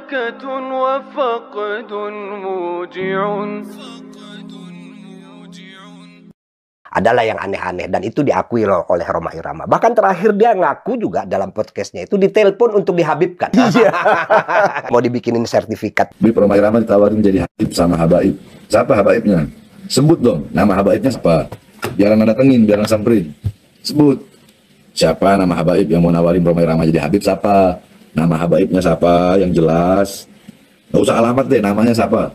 بركة وفقد موجع. Adalah yang aneh-aneh, dan itu diakui oleh Rhoma Irama. Bahkan terakhir dia ngaku juga dalam podcastnya itu ditelepon untuk dihabibkan. Mau dibikinin sertifikat. Rhoma Irama ditawarin jadi habib sama habaib. Siapa habaibnya? Sebut dong, nama habaibnya siapa? Biar anda datengin, biar anda samperin. Sebut. Siapa nama habaib yang mau nawarin Rhoma Irama jadi habib siapa? Nama habaibnya siapa yang jelas. Nggak usah alamat deh, namanya siapa.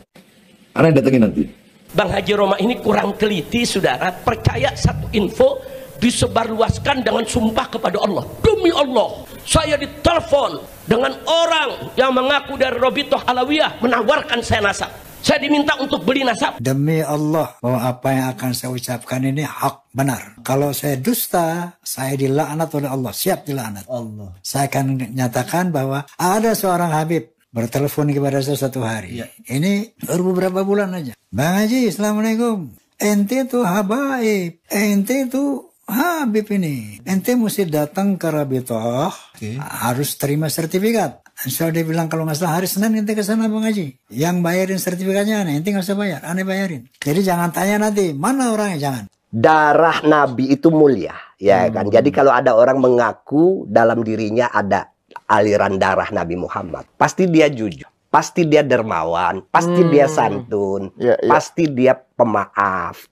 Anda datengin nanti. Bang Haji Rhoma ini kurang teliti, saudara. Percaya satu info disebarluaskan dengan sumpah kepada Allah. Demi Allah, saya ditelepon dengan orang yang mengaku dari Robitoh Alawiyah menawarkan saya nasab. Saya diminta untuk beli nasab. Demi Allah, bahwa apa yang akan saya ucapkan ini hak benar. Kalau saya dusta, saya dilaknat oleh Allah. Siap dilaknat Allah. Saya akan nyatakan bahwa ada seorang habib bertelepon kepada saya satu hari. Ya. Ini baru beberapa bulan aja. Bang Haji, Assalamualaikum. Ente tuh habaib. Ente tuh habib ini. Ente mesti datang ke Rabitoh. Harus terima sertifikat. So dia bilang kalau nggak salah hari Senin ente ke sana Bang Haji. Yang bayarin sertifikatnya aneh. Ente nggak usah bayar. Aneh bayarin. Jadi jangan tanya nanti. Mana orangnya? Jangan. Darah Nabi itu mulia. Ya kan. Jadi kalau ada orang mengaku dalam dirinya ada aliran darah Nabi Muhammad, pasti dia jujur, pasti dia dermawan, pasti dia santun, pasti dia pemaaf.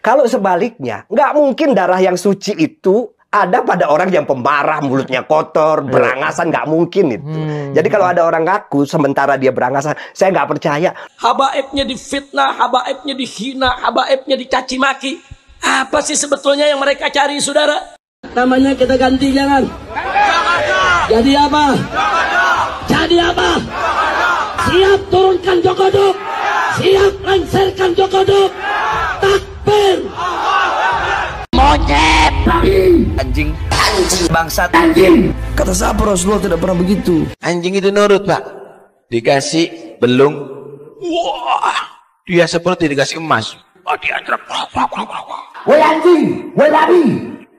Kalau sebaliknya, nggak mungkin darah yang suci itu ada pada orang yang pemarah, mulutnya kotor, berangasan, nggak mungkin itu. Jadi kalau ada orang ngaku sementara dia berangasan, saya nggak percaya. Habaibnya difitnah, habaibnya dihina, habaibnya dicaci maki. Apa sih sebetulnya yang mereka cari, saudara? Namanya kita ganti, jangan. Jadi apa? Jadi apa? Siap turunkan Jokoduk. Siap lengserkan Jokoduk. Takbir. Monyet. Anjing. Bangsat. Anjing. Kata siapa Rasulullah tidak pernah begitu. Anjing itu nurut, Pak. Dikasih belung. Wah. Dia seperti dikasih emas. Oh, diantrap. Woi anjing, woi babi.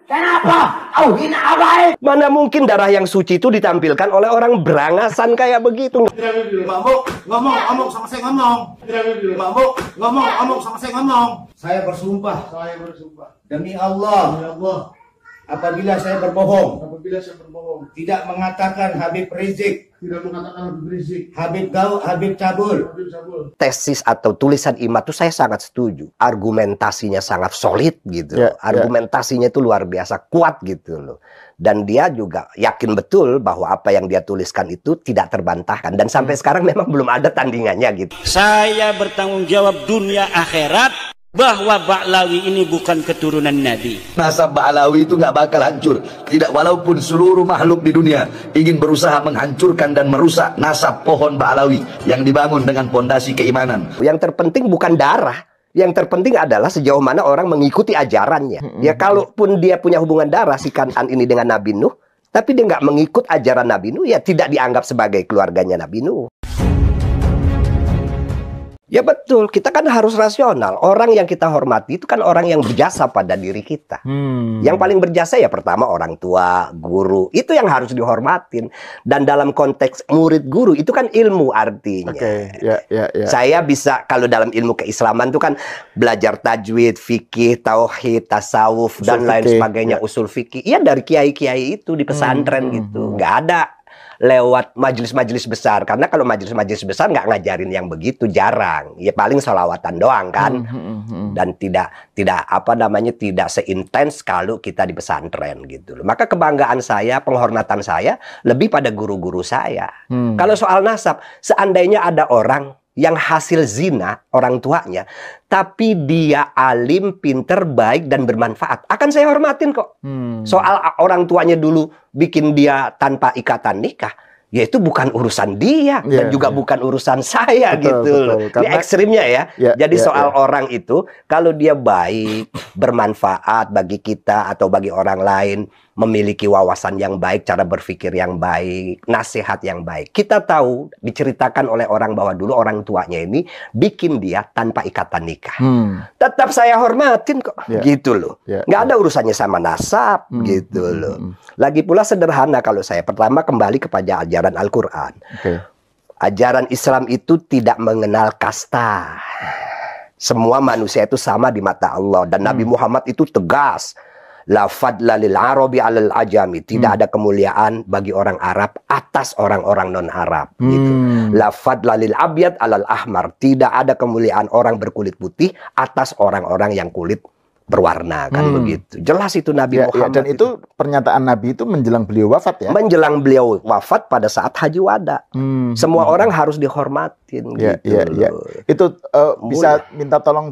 Kenapa? Oh, ini apa? Mana mungkin darah yang suci itu ditampilkan oleh orang berangasan kayak begitu. Ngomong sama saya ngomong. Ngomong sama saya ngomong. Saya bersumpah. Demi Allah. Apabila saya berbohong. Tidak mengatakan Habib Rizik. Habib Gaul, Habib Cabul. Tesis atau tulisan Imad itu saya sangat setuju. Argumentasinya sangat solid gitu. Argumentasinya itu luar biasa kuat gitu loh. Dan dia juga yakin betul bahwa apa yang dia tuliskan itu tidak terbantahkan. Dan sampai sekarang memang belum ada tandingannya gitu. Saya bertanggung jawab dunia akhirat bahwa Ba'lawi ini bukan keturunan Nabi. Nasab Ba'lawi itu nggak bakal hancur. Tidak, walaupun seluruh makhluk di dunia ingin berusaha menghancurkan dan merusak nasab pohon Ba'lawi yang dibangun dengan pondasi keimanan. Yang terpenting bukan darah. Yang terpenting adalah sejauh mana orang mengikuti ajarannya. Ya kalaupun dia punya hubungan darah si Kan'an ini dengan Nabi Nuh, tapi dia nggak mengikut ajaran Nabi Nuh, ya tidak dianggap sebagai keluarganya Nabi Nuh. Ya betul, kita kan harus rasional. Orang yang kita hormati itu kan orang yang berjasa pada diri kita. Yang paling berjasa ya pertama orang tua, guru. Itu yang harus dihormatin. Dan dalam konteks murid guru itu kan ilmu artinya. Saya bisa kalau dalam ilmu keislaman itu kan belajar tajwid, fikih, tauhid, tasawuf, dan lain sebagainya, usul fikih. Iya dari kiai-kiai itu di pesantren gitu. Nggak ada lewat majelis-majelis besar, karena kalau majelis-majelis besar nggak ngajarin yang begitu, jarang. Ya paling sholawatan doang kan. Dan tidak apa namanya, tidak seintens kalau kita di pesantren gitu loh. Maka kebanggaan saya, penghormatan saya lebih pada guru-guru saya. Kalau soal nasab, seandainya ada orang yang hasil zina orang tuanya, tapi dia alim, pinter, baik, dan bermanfaat, akan saya hormatin kok. Soal orang tuanya dulu bikin dia tanpa ikatan nikah, ya itu bukan urusan dia dan juga bukan urusan saya gitu. Betul. Ini ekstrimnya ya. Jadi soal orang itu kalau dia baik, bermanfaat bagi kita atau bagi orang lain, memiliki wawasan yang baik, cara berpikir yang baik, nasihat yang baik. Kita tahu diceritakan oleh orang bahwa dulu orang tuanya ini bikin dia tanpa ikatan nikah. Tetap saya hormatin kok, gitu loh. Nggak ada urusannya sama nasab, gitu loh. Lagi pula sederhana kalau saya pertama kembali kepada ajaran Al-Quran. Ajaran Islam itu tidak mengenal kasta. Semua manusia itu sama di mata Allah. Dan Nabi Muhammad itu tegas. La fadla lil arabi alal ajami. Tidak ada kemuliaan bagi orang Arab atas orang-orang non-Arab. Gitu. La fadla lil abyad alal ahmar. Tidak ada kemuliaan orang berkulit putih atas orang-orang yang kulit berwarna, kan begitu. Jelas itu Nabi Muhammad. Dan itu pernyataan Nabi itu menjelang beliau wafat ya? Menjelang beliau wafat pada saat haji wada. Semua orang harus dihormatin gitu. Itu bisa minta tolong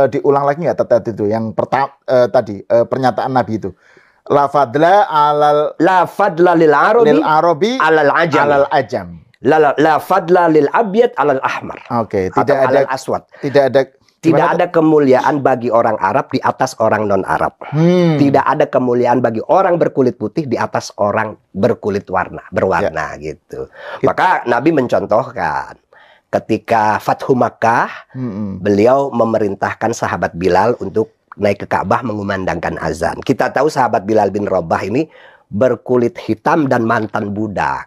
diulang lagi nggak tadi itu yang pertama tadi pernyataan Nabi itu. La fadla lil arabi alal ajam. La fadla lil abyad alal ahmar. Tidak ada aswad. Tidak ada kemuliaan bagi orang Arab di atas orang non-Arab. Tidak ada kemuliaan bagi orang berkulit putih di atas orang berkulit berwarna gitu. Maka Nabi mencontohkan ketika Fathu Makkah, beliau memerintahkan sahabat Bilal untuk naik ke Ka'bah mengumandangkan azan. Kita tahu sahabat Bilal bin Rabah ini berkulit hitam dan mantan budak.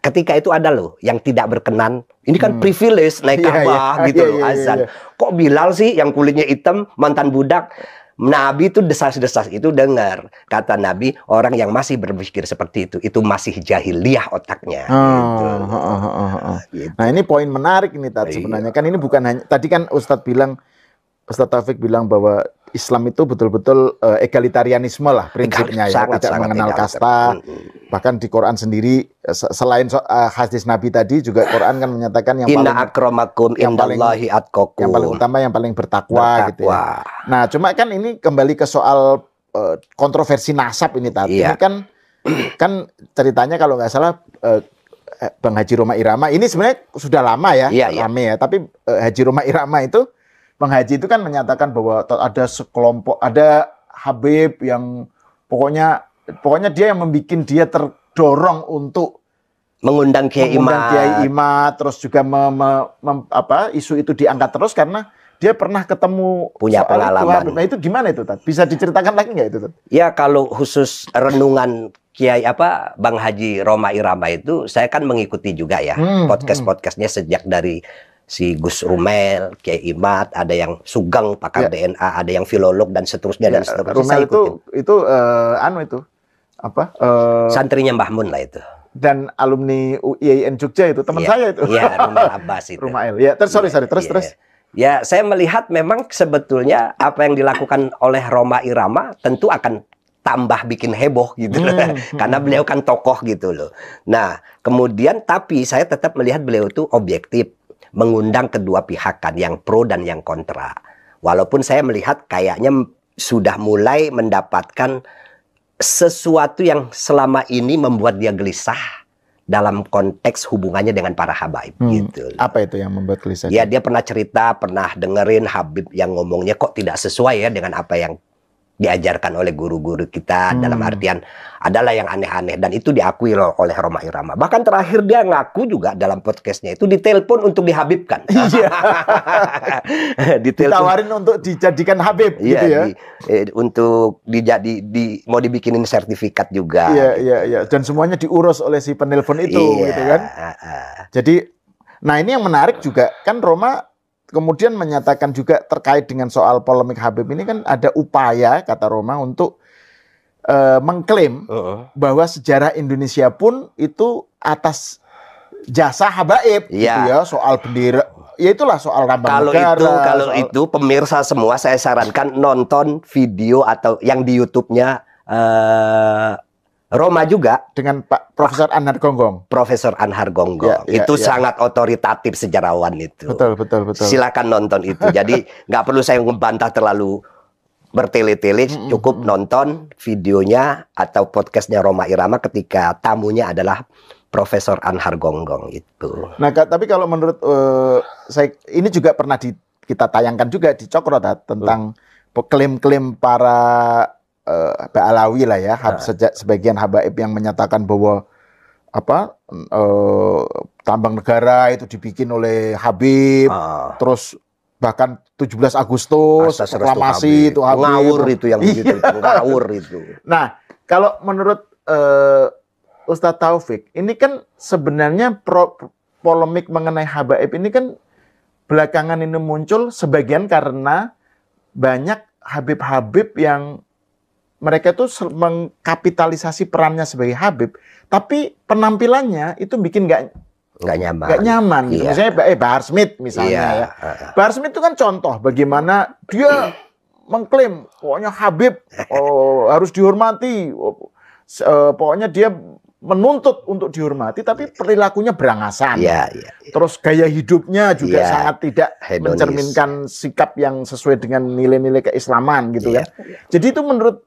Ketika itu ada loh yang tidak berkenan. Ini kan privilege naik Ka'bah gitu loh, azan. Kok Bilal sih yang kulitnya hitam, mantan budak? Nabi itu desas-desas itu dengar. Kata Nabi, orang yang masih berpikir seperti itu masih jahiliyah otaknya. Nah ini poin menarik ini tadi sebenarnya. Kan ini bukan hanya, tadi kan Ustadz Taufik bilang bahwa Islam itu betul-betul egalitarianisme lah prinsipnya ya, tidak mengenal kasta. Bahkan di Quran sendiri selain hadis Nabi tadi juga Quran kan menyatakan yang Inna akramakum indallahi atqakum. Yang paling utama yang paling bertakwa gitu ya. Nah, cuma kan ini kembali ke soal kontroversi nasab ini tadi. Ini kan ceritanya kalau nggak salah Bang Haji Roma Irama ini sebenarnya sudah lama ya, rame ya. Tapi Haji Roma Irama itu Bang Haji itu kan menyatakan bahwa ada sekelompok, ada Habib yang pokoknya dia yang membuat dia terdorong untuk mengundang Kiai Imad, terus juga isu itu diangkat terus karena dia pernah ketemu punya pengalaman. Nah itu gimana itu, Tad? Bisa diceritakan lagi nggak itu, Tad? Ya kalau khusus renungan Kiai Bang Haji Roma Irama itu saya kan mengikuti juga ya podcast-podcastnya sejak dari si Gus Rumel, Kiai Imad, ada yang Sugeng pakar DNA, ada yang filolog dan seterusnya dan seterusnya. Rumel itu santrinya Mbah Mun lah itu. Dan alumni UIN Jogja itu teman saya itu. Iya, Rumel Abbas itu. Rumel. Ya, terus. Ya, saya melihat memang sebetulnya apa yang dilakukan oleh Roma Irama tentu akan tambah bikin heboh gitu karena beliau kan tokoh gitu loh. Nah, kemudian tapi saya tetap melihat beliau itu objektif, mengundang kedua pihak kan, yang pro dan yang kontra. Walaupun saya melihat kayaknya sudah mulai mendapatkan sesuatu yang selama ini membuat dia gelisah dalam konteks hubungannya dengan para habaib gitu. Apa itu yang membuat gelisah? Ya, dia pernah cerita, pernah dengerin Habib yang ngomongnya kok tidak sesuai ya dengan apa yang diajarkan oleh guru-guru kita, dalam artian adalah yang aneh-aneh, dan itu diakui oleh Roma Irama. Bahkan terakhir dia ngaku juga dalam podcastnya itu ditelepon untuk dihabibkan. Ditawarin untuk dijadikan habib gitu ya. Untuk mau dibikinin sertifikat juga. Iya. Dan semuanya diurus oleh si penelpon itu gitu kan. Jadi nah ini yang menarik juga kan Roma kemudian menyatakan juga terkait dengan soal polemik Habib ini kan ada upaya, kata Roma, untuk mengklaim bahwa sejarah Indonesia pun itu atas jasa habaib gitu ya, soal bendera, ya itulah soal lambang negara. Kalau itu pemirsa semua saya sarankan nonton video atau yang di YouTube-nya Roma juga dengan Pak Profesor Anhar Gonggong. Profesor Anhar Gonggong itu sangat otoritatif sejarawan itu. Betul. Silakan nonton itu. Jadi nggak perlu saya membantah terlalu bertele-tele, cukup nonton videonya atau podcastnya Roma Irama ketika tamunya adalah Profesor Anhar Gonggong itu. Nah, tapi kalau menurut saya ini juga pernah kita tayangkan juga di Cokro tentang klaim-klaim para Ba'alawi lah ya, sebagian habaib yang menyatakan bahwa tambang negara itu dibikin oleh Habib, terus bahkan 17 Agustus proklamasi itu Habib. Ngawur itu yang begitu, ngawur itu. Nah, kalau menurut Ustadz Taufik, ini kan sebenarnya polemik mengenai habaib ini kan belakangan ini muncul sebagian karena banyak habib-habib yang mereka itu mengkapitalisasi perannya sebagai habib, tapi penampilannya itu bikin nggak nyaman. Gitu. Iya. Misalnya Bahar Smith misalnya ya. Bahar Smith itu kan contoh bagaimana dia mengklaim pokoknya habib harus dihormati, pokoknya dia menuntut untuk dihormati, tapi perilakunya berangasan. Terus gaya hidupnya juga sangat tidak mencerminkan sikap yang sesuai dengan nilai-nilai keislaman gitu ya. Jadi itu menurut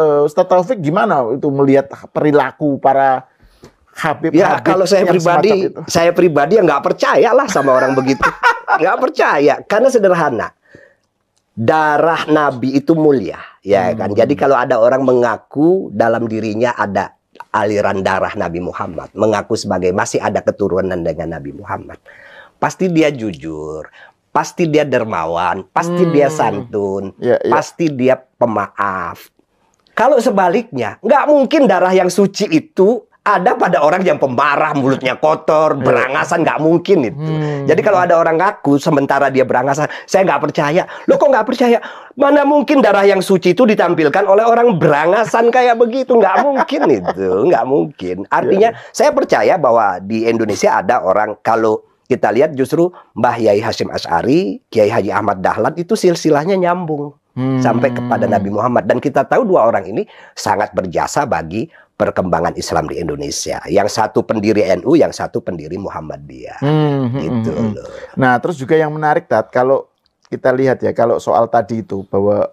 Ustadz Taufik gimana itu melihat perilaku para habib? Ya kalau saya pribadi ya nggak percaya lah sama orang begitu. Nggak percaya karena sederhana. Darah Nabi itu mulia, ya kan. Jadi kalau ada orang mengaku dalam dirinya ada aliran darah Nabi Muhammad, mengaku sebagai masih ada keturunan dengan Nabi Muhammad, pasti dia jujur, pasti dia dermawan, pasti dia santun, pasti dia pemaaf. Kalau sebaliknya, nggak mungkin darah yang suci itu ada pada orang yang pemarah, mulutnya kotor, berangasan, nggak mungkin itu. Jadi kalau ada orang ngaku sementara dia berangasan, saya nggak percaya. Loh kok nggak percaya? Mana mungkin darah yang suci itu ditampilkan oleh orang berangasan kayak begitu? Nggak mungkin itu, nggak mungkin. Artinya saya percaya bahwa di Indonesia ada orang, kalau kita lihat justru Mbah Yai Hasyim Asy'ari, Kiai Haji Ahmad Dahlan itu silsilahnya nyambung sampai kepada Nabi Muhammad. Dan kita tahu dua orang ini sangat berjasa bagi perkembangan Islam di Indonesia. Yang satu pendiri NU, yang satu pendiri Muhammadiyah. Gitu loh. Nah, terus juga yang menarik, Tat, kalau kita lihat ya, kalau soal tadi itu, bahwa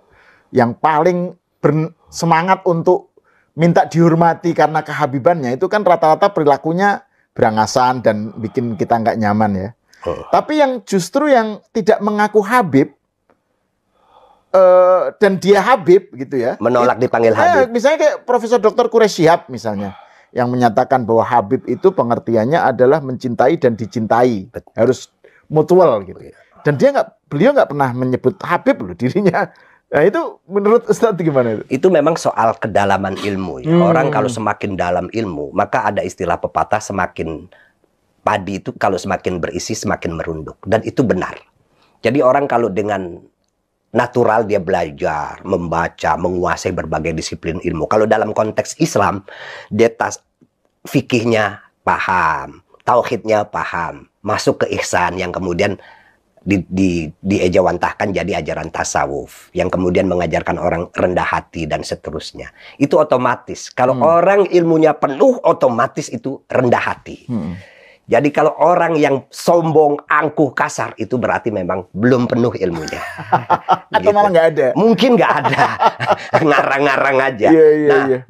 yang paling bersemangat untuk minta dihormati karena kehabibannya, itu kan rata-rata perilakunya berangasan dan bikin kita nggak nyaman ya. Tapi yang justru yang tidak mengaku Habib, dan dia Habib gitu ya, menolak dipanggil Habib. Misalnya kayak Profesor Dr. Quraish Shihab misalnya, yang menyatakan bahwa Habib itu pengertiannya adalah mencintai dan dicintai, harus mutual gitu. Dan beliau nggak pernah menyebut Habib loh dirinya. Nah itu menurut Ustadz gimana itu? Itu memang soal kedalaman ilmu ya. Orang kalau semakin dalam ilmu, maka ada istilah pepatah, semakin padi itu kalau semakin berisi semakin merunduk. Dan itu benar. Jadi orang kalau dengan natural dia belajar, membaca, menguasai berbagai disiplin ilmu. Kalau dalam konteks Islam, dia fikihnya paham, tauhidnya paham, masuk ke ihsan yang kemudian diejawantahkan jadi ajaran tasawuf, yang kemudian mengajarkan orang rendah hati dan seterusnya. Itu otomatis. Kalau orang ilmunya penuh, otomatis itu rendah hati. Jadi kalau orang yang sombong, angkuh, kasar, itu berarti memang belum penuh ilmunya. Atau malah nggak ada? Mungkin nggak ada. Ngarang-ngarang aja.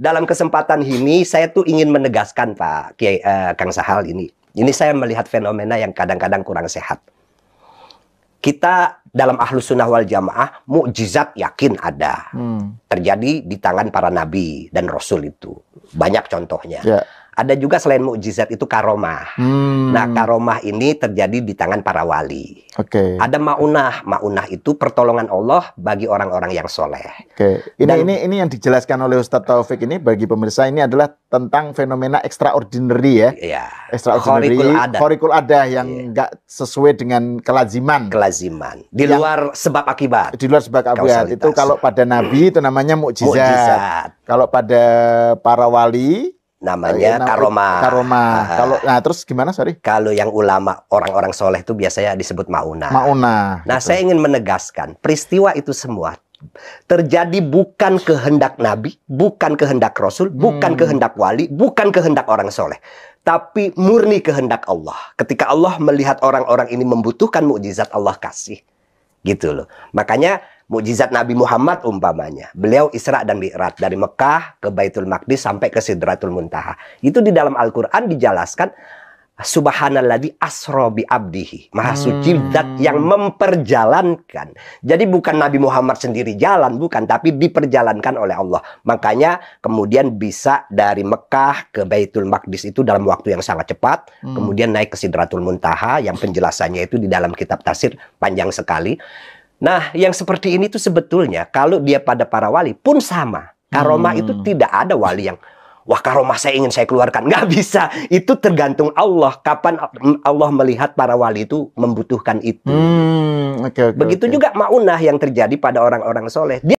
Dalam kesempatan ini, saya tuh ingin menegaskan Pak Kiai, Kang Sahal ini. Ini saya melihat fenomena yang kadang-kadang kurang sehat. Kita dalam Ahlus Sunnah wal Jamaah, mukjizat yakin ada. Terjadi di tangan para nabi dan rasul itu. Banyak contohnya. Ada juga selain mukjizat itu karomah. Nah, karomah ini terjadi di tangan para wali. Ada maunah. Maunah itu pertolongan Allah bagi orang-orang yang soleh. Ini yang dijelaskan oleh Ustadz Taufik ini bagi pemirsa, ini adalah tentang fenomena extraordinary ya. Extraordinary, khorikul adah yang nggak sesuai dengan kelaziman. Di luar sebab akibat. Di luar sebab akibat. Itu kalau pada nabi itu namanya mukjizat. Kalau pada para wali namanya karomah. Nah terus gimana, sorry? Kalau yang ulama, orang-orang soleh itu biasanya disebut maunah. Nah, saya ingin menegaskan, peristiwa itu semua terjadi bukan kehendak Nabi, bukan kehendak Rasul, bukan kehendak wali, bukan kehendak orang soleh, tapi murni kehendak Allah. Ketika Allah melihat orang-orang ini membutuhkan mukjizat, Allah kasih. Gitu loh. Makanya Mukjizat Nabi Muhammad umpamanya, beliau Isra dan Mi'raj dari Mekah ke Baitul Maqdis sampai ke Sidratul Muntaha. Itu di dalam Al-Quran dijelaskan, Subhanalladzi asra bi abdihi. Maha suci zat yang memperjalankan. Jadi bukan Nabi Muhammad sendiri jalan, bukan, tapi diperjalankan oleh Allah. Makanya kemudian bisa dari Mekah ke Baitul Maqdis itu dalam waktu yang sangat cepat. Kemudian naik ke Sidratul Muntaha yang penjelasannya itu di dalam kitab tafsir panjang sekali. Nah, yang seperti ini tuh sebetulnya kalau dia pada para wali pun sama. Karomah itu tidak ada wali yang, wah karomah saya ingin saya keluarkan. Nggak bisa. Itu tergantung Allah. Kapan Allah melihat para wali itu membutuhkan itu. Begitu juga maunah yang terjadi pada orang-orang soleh.